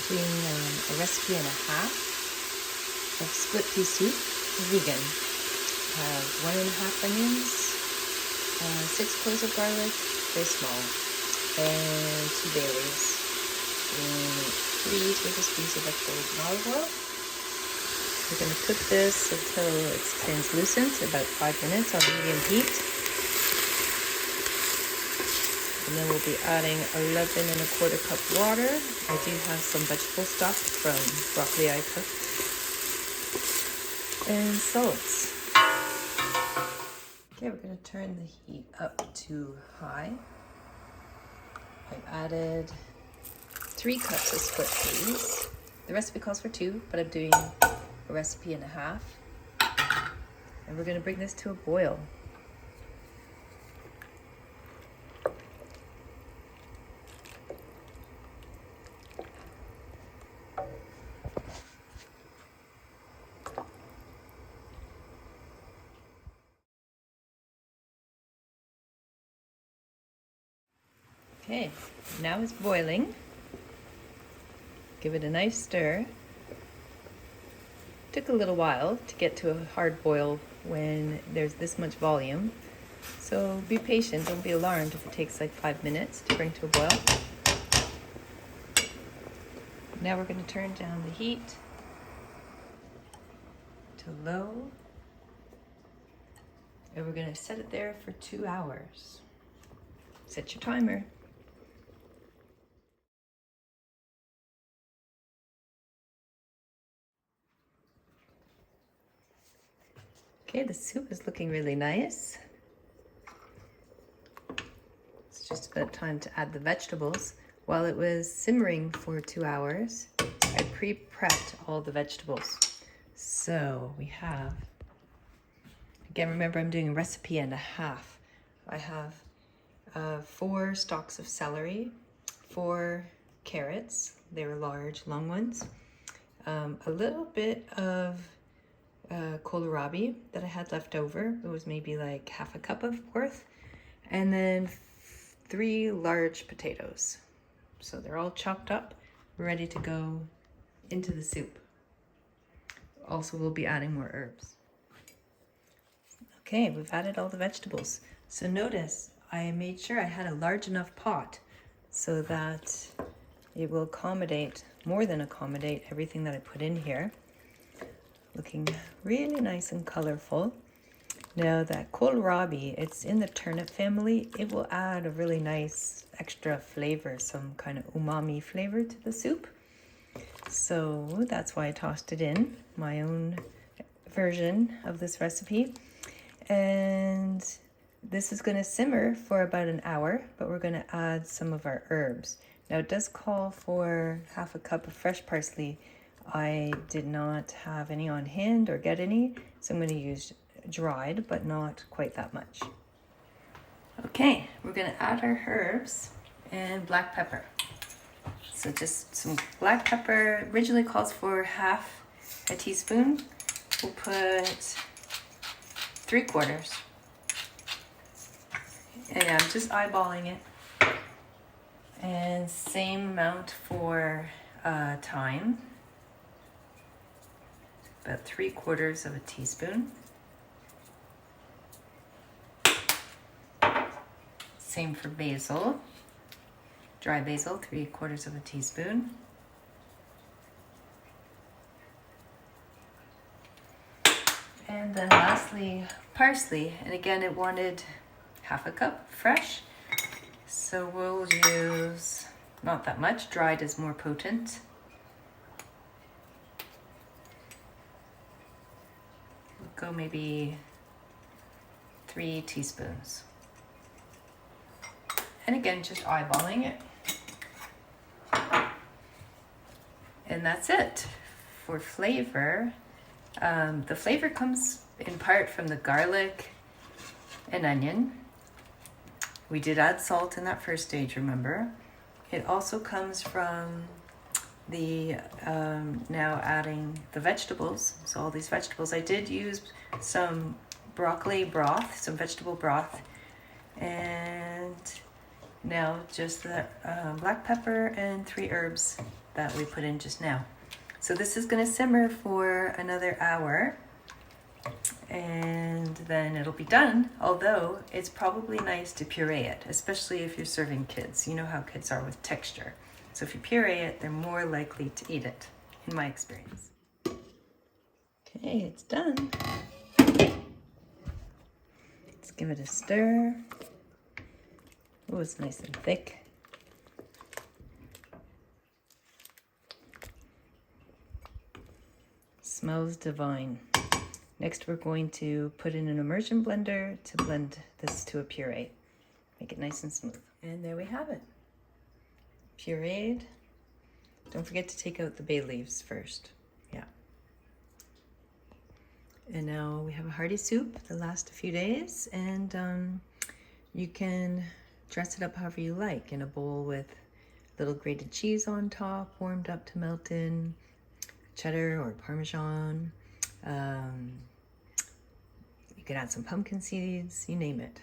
doing a recipe and a half of split pea soup, vegan. I have 1.5 onions, 6 cloves of garlic, very small, and 2 bay leaves, and 3 tablespoons of vegetable olive oil. We're going to cook this until it's translucent, about 5 minutes on medium heat. And then we'll be adding 11.25 cup water. I do have some vegetable stock from broccoli I cooked. And salt. Okay, we're going to turn the heat up to high. I've added 3 cups of split peas. The recipe calls for 2, but I'm doing a recipe and a half. And we're going to bring this to a boil. Okay, now it's boiling. Give it a nice stir. Took a little while to get to a hard boil when there's this much volume. So be patient, don't be alarmed if it takes like 5 minutes to bring to a boil. Now we're going to turn down the heat to low. And we're going to set it there for 2 hours. Set your timer. Okay, the soup is looking really nice. It's just about time to add the vegetables. While it was simmering for 2 hours, I pre-prepped all the vegetables. So we have, again, remember I'm doing a recipe and a half. I have 4 stalks of celery, 4 carrots, they were large, long ones, a little bit of kohlrabi that I had left over. It was maybe like half a cup of worth. And then 3 large potatoes. So they're all chopped up, ready to go into the soup. Also, we'll be adding more herbs. Okay, we've added all the vegetables. So notice I made sure I had a large enough pot so that it will accommodate, more than accommodate, everything that I put in here. Looking really nice and colorful. Now that kohlrabi, it's in the turnip family. It will add a really nice extra flavor, some kind of umami flavor to the soup. So that's why I tossed it in, my own version of this recipe. And this is going to simmer for about an hour, but we're going to add some of our herbs. Now it does call for half a cup of fresh parsley. I did not have any on hand or get any, so I'm going to use dried, but not quite that much. Okay, we're going to add our herbs and black pepper. So just some black pepper, originally calls for half a teaspoon. We'll put 3/4. And I'm just eyeballing it. And same amount for thyme. About 3/4 of a teaspoon. Same for basil. Dry basil, 3/4 of a teaspoon. And then lastly, parsley. And again, it wanted half a cup fresh. So we'll use not that much. Dried is more potent. Go maybe 3 teaspoons. And again, just eyeballing it. And that's it. For flavor, the flavor comes in part from the garlic and onion. We did add salt in that first stage, remember? It also comes from the now adding the vegetables. So all these vegetables, I did use some broccoli broth, some vegetable broth, and now just the black pepper and 3 herbs that we put in just now. So this is going to simmer for another hour, and then it'll be done, although it's probably nice to puree it, especially if you're serving kids. You know how kids are with texture. So if you puree it, they're more likely to eat it, in my experience. Okay, it's done. Let's give it a stir. Oh, it's nice and thick. Smells divine. Next, we're going to put in an immersion blender to blend this to a puree. Make it nice and smooth. And there we have it. Pureed. Don't forget to take out the bay leaves first. Yeah. And now we have a hearty soup that lasts a few days, and you can dress it up however you like, in a bowl with little grated cheese on top, warmed up to melt in, cheddar or Parmesan. You can add some pumpkin seeds, you name it.